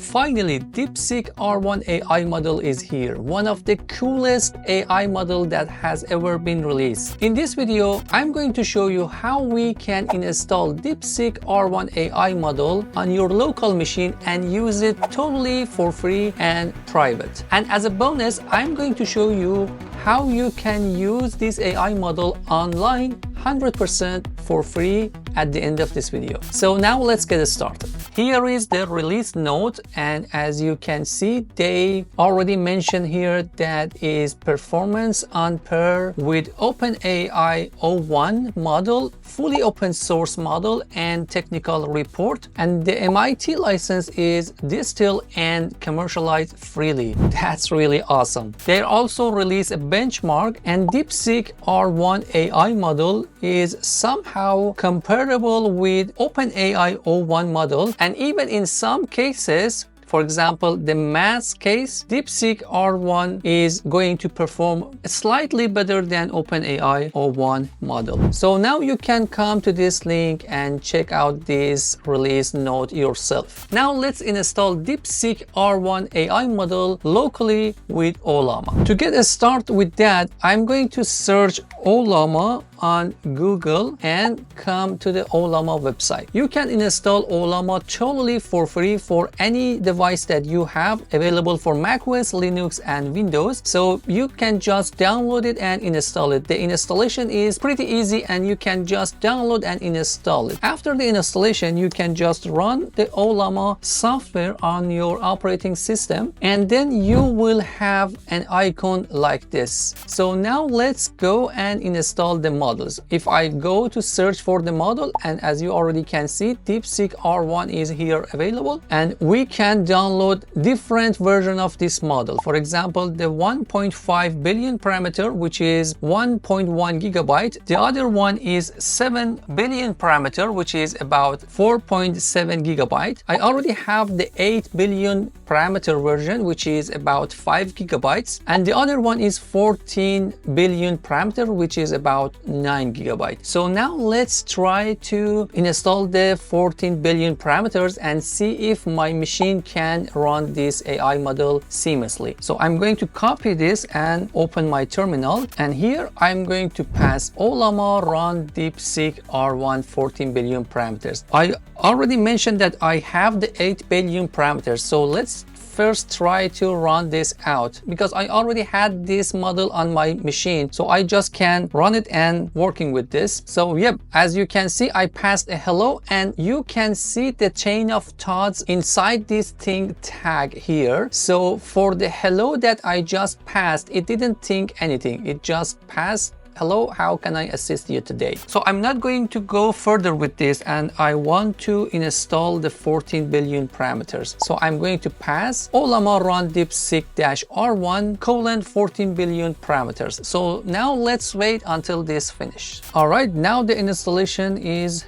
finally, DeepSeek R1 AI model is here, one of the coolest AI model that has ever been released. In this video, I'm going to show you how we can install DeepSeek R1 AI model on your local machine and use it totally for free and private. And as a bonus, I'm going to show you how you can use this AI model online 100% for free at the end of this video. So now let's get started. Here is the release note, and as you can see, they already mentioned here that is performance on par with OpenAI O1 model, fully open source model and technical report, and the MIT license is distilled and commercialized freely. That's really awesome. They also release a benchmark, and DeepSeek R1 AI model is somehow comparable with OpenAI O1 model, and even in some cases, for example, the mass case, DeepSeek R1 is going to perform slightly better than OpenAI O1 model. So now you can come to this link and check out this release note yourself. Now let's install DeepSeek R1 AI model locally with Ollama. To get a start with that, I'm going to search Ollama on Google and come to the Ollama website. You can install Ollama totally for free for any device that you have, available for macOS, Linux and Windows. So you can just download it and install it. The installation is pretty easy and you can just download and install it. After the installation, you can just run the Ollama software on your operating system, and then you will have an icon like this. So now let's go and install the models. If I go to search for the model, and as you already can see, DeepSeek R1 is here available, and we can download different version of this model. For example, the 1.5 billion parameter, which is 1.1 gigabyte. The other one is 7 billion parameter, which is about 4.7 gigabyte. I already have the 8 billion parameter version, which is about 5 gigabytes, and the other one is 14 billion parameter, which is about 9 gigabytes. So now let's try to install the 14 billion parameters and see if my machine can run this AI model seamlessly. So I'm going to copy this and open my terminal, and here I'm going to pass Ollama run DeepSeek R1 14 billion parameters. I already mentioned that I have the 8 billion parameters, so let's first try to run this out, because I already had this model on my machine, so I just can run it and working with this. So yep, as you can see, I passed a hello, and you can see the chain of thoughts inside this thing tag here. So for the hello that I just passed, it didn't think anything, it just passed, hello, how can I assist you today? So I'm not going to go further with this, and I want to install the 14 billion parameters. So I'm going to pass Ollama run DeepSeek R1 colon 14 billion parameters. So now let's wait until this finishes. All right, now the installation is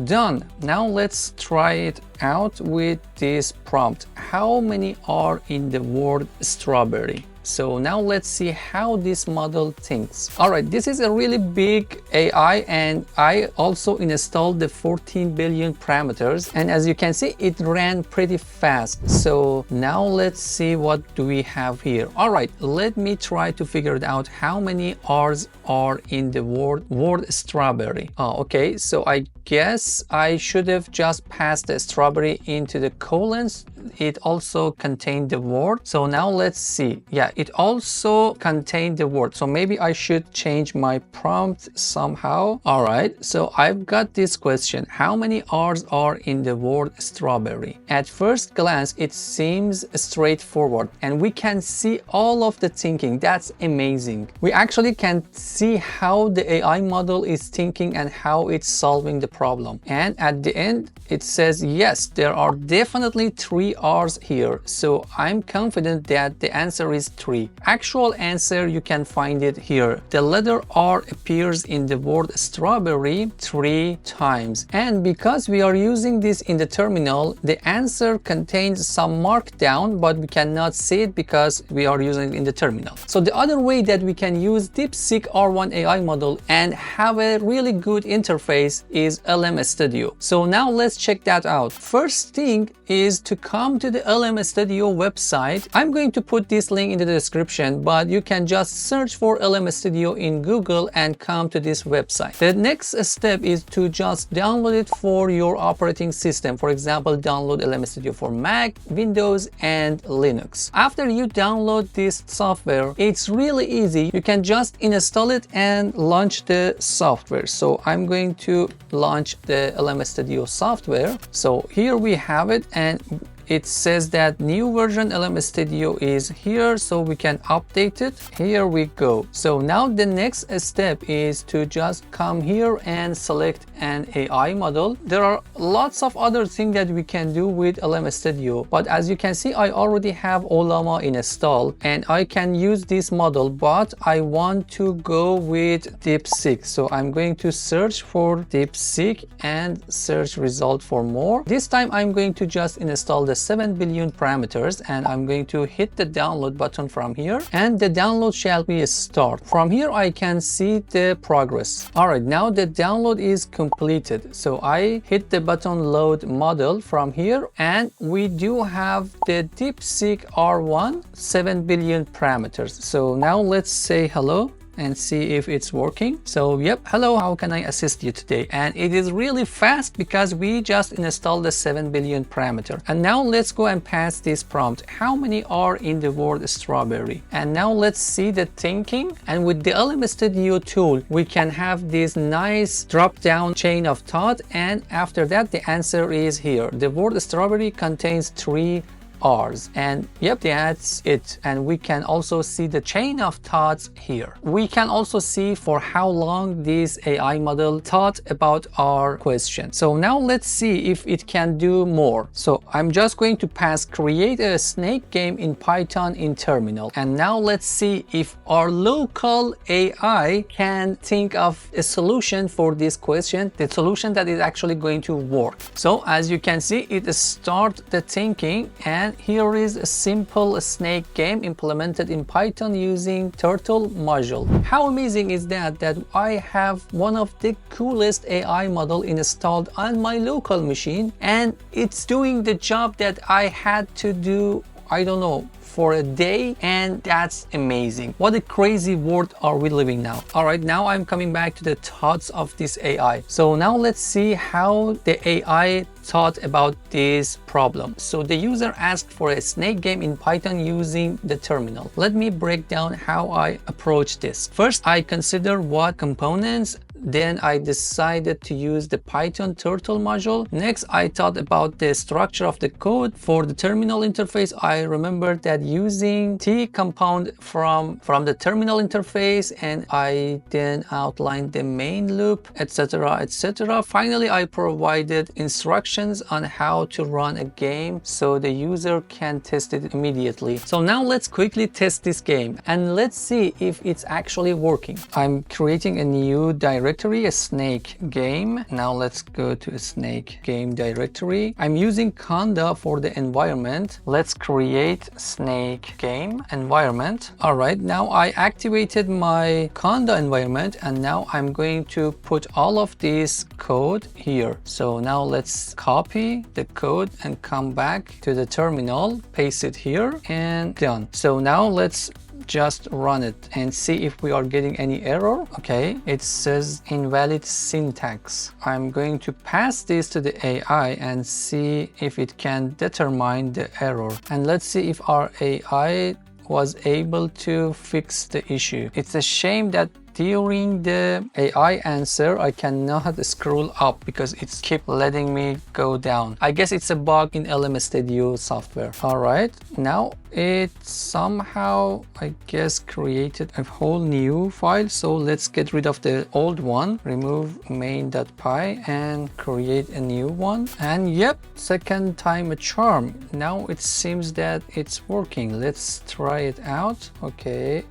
done. Now let's try it out with this prompt. How many are in the word strawberry? So now let's see how this model thinks. All right, this is a really big AI, and I also installed the 14 billion parameters, and as you can see, it ran pretty fast. So now let's see what do we have here. All right, let me try to figure it out. How many R's are in the word strawberry? Oh, okay, so I guess I should have just passed the strawberry into the colons. It also contained the word. So now let's see. Yeah, it also contained the word. So maybe I should change my prompt somehow. All right, so I've got this question. How many R's are in the word strawberry? At first glance, it seems straightforward, and we can see all of the thinking. That's amazing. We actually can see how the AI model is thinking and how it's solving the problem. And at the end, it says, yes, there are definitely 3 R's here. So I'm confident that the answer is 3. Actual answer, you can find it here. The letter R appears in the word strawberry 3 times. And because we are using this in the terminal, the answer contains some markdown, but we cannot see it because we are using it in the terminal. So the other way that we can use DeepSeek R1 AI model and have a really good interface is LM Studio. So now let's check that out. First thing is to come to the LM Studio website. I'm going to put this link in the description, but you can just search for LM Studio in Google and come to this website. The next step is to just download it for your operating system. For example, download LM Studio for Mac, Windows, and Linux. After you download this software, it's really easy. You can just install it and launch the software. So I'm going to launch the LM Studio software. So here we have it, and it says that new version LM Studio is here, so we can update it. Here we go. So now the next step is to just come here and select an AI model. There are lots of other things that we can do with LM Studio, but as you can see, I already have Ollama installed and I can use this model, but I want to go with DeepSeek. So I'm going to search for DeepSeek and search result for more. This time I'm going to just install the 7 billion parameters, and I'm going to hit the download button from here, and the download shall be start. From here I can see the progress. All right, now the download is completed. So I hit the button load model from here, and we do have the DeepSeek R1 7 billion parameters. So now let's say hello and see if it's working. So yep, hello, how can I assist you today? And it is really fast because we just installed the 7 billion parameter. And now let's go and pass this prompt. How many are in the word strawberry? And now let's see the thinking. And with the LM Studio tool, we can have this nice drop down chain of thought. And after that, the answer is here. The word strawberry contains 3 R's, and yep, that's it. And we can also see the chain of thoughts here. We can also see for how long this AI model thought about our question. So now let's see if it can do more. So I'm just going to pass create a snake game in Python in terminal. And now let's see if our local AI can think of a solution for this question, the solution that is actually going to work. So as you can see, it start the thinking, and here is a simple snake game implemented in Python using Turtle module. How amazing is that I have one of the coolest AI model installed on my local machine, and it's doing the job that I had to do, I don't know, for a day, and that's amazing. What a crazy world are we living now. All right, now I'm coming back to the thoughts of this AI. So now let's see how the AI thought about this problem. So the user asked for a snake game in Python using the terminal. Let me break down how I approach this. First, I consider what components. Then I decided to use the Python Turtle module. Next, I thought about the structure of the code. For the terminal interface, I remembered that using T compound from the terminal interface, and I then outlined the main loop, etc., etc. Finally, I provided instructions on how to run a game so the user can test it immediately. So now let's quickly test this game and let's see if it's actually working. I'm creating a new directory, a snake game. Now let's go to a snake game directory. I'm using Conda for the environment. Let's create snake game environment. All right, now I activated my Conda environment, and now I'm going to put all of this code here. So now let's copy the code and come back to the terminal, paste it here, and done. So now let's just run it and see if we are getting any error. Okay, it says invalid syntax. I'm going to pass this to the AI and see if it can determine the error. And let's see if our AI was able to fix the issue. It's a shame that during the AI answer, I cannot scroll up because it's keep letting me go down. I guess it's a bug in LM Studio software. All right, now it somehow, I guess, created a whole new file. So let's get rid of the old one, remove main.py and create a new one. And yep, second time a charm. Now it seems that it's working. Let's try it out. Okay.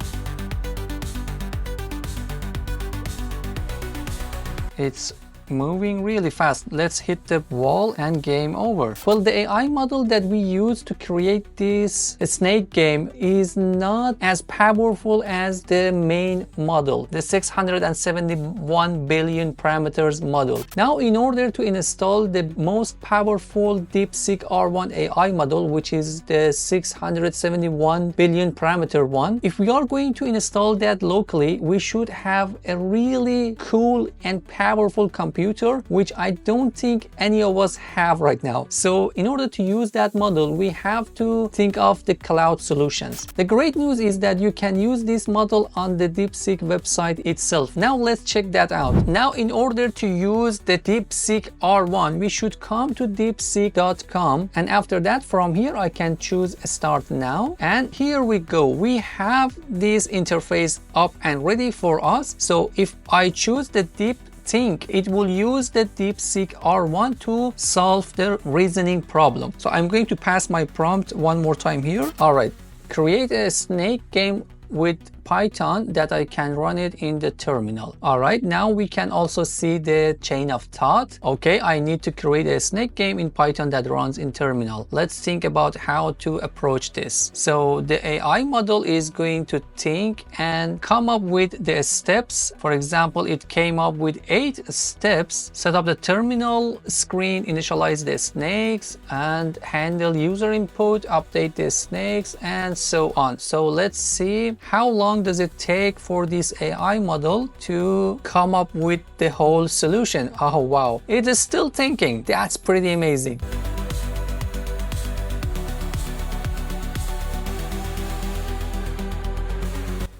It's moving really fast. Let's hit the wall and game over. Well, the AI model that we use to create this snake game is not as powerful as the main model, the 671 billion parameters model. Now, in order to install the most powerful DeepSeek R1 AI model, which is the 671 billion parameter one, if we are going to install that locally, we should have a really cool and powerful computer, which I don't think any of us have right now. So in order to use that model, we have to think of the cloud solutions. The great news is that you can use this model on the DeepSeek website itself. Now let's check that out. Now, in order to use the DeepSeek R1, we should come to deepseek.com, and after that, from here I can choose start now, and here we go. We have this interface up and ready for us. So if I choose the DeepSeek, it will use the DeepSeek R1 to solve the reasoning problem. So I'm going to pass my prompt one more time here. All right, create a snake game with Python that I can run it in the terminal. All right, now we can also see the chain of thought. Okay, I need to create a snake game in Python that runs in terminal. Let's think about how to approach this. So the AI model is going to think and come up with the steps. For example, it came up with 8 steps: set up the terminal screen, initialize the snakes, and handle user input, update the snakes, and so on. So let's see how long does it take for this AI model to come up with the whole solution. Oh wow, it is still thinking. That's pretty amazing.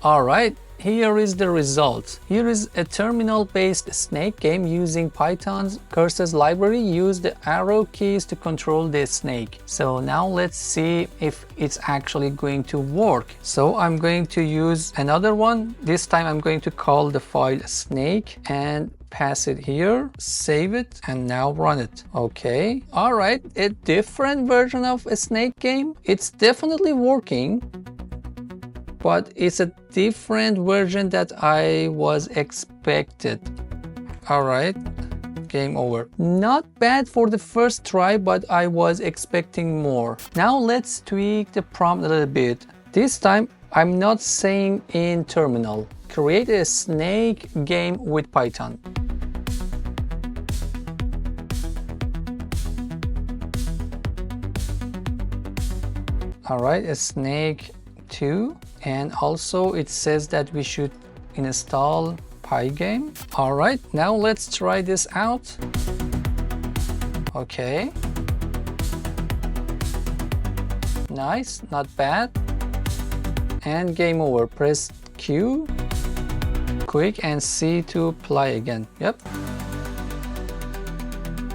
All right, here is the result. Here is a terminal-based snake game using Python's curses library. Use the arrow keys to control the snake. So now let's see if it's actually going to work. So I'm going to use another one. This time I'm going to call the file snake and pass it here, save it, and now run it. Okay, all right, a different version of a snake game. It's definitely working, but it's a different version that I was expected. All right, game over. Not bad for the first try, but I was expecting more. Now let's tweak the prompt a little bit. This time I'm not saying in terminal. Create a snake game with Python. All right, a snake 2. And also it says that we should install Pygame. All right, now let's try this out. Okay. Nice, not bad. And game over. Press Q, quick, and C to play again. Yep.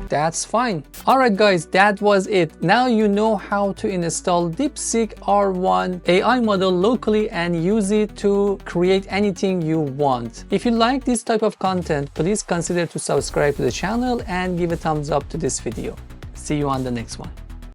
That's fine. All right, guys, that was it. Now you know how to install DeepSeek R1 AI model locally and use it to create anything you want. If you like this type of content, please consider to subscribe to the channel and give a thumbs up to this video. See you on the next one.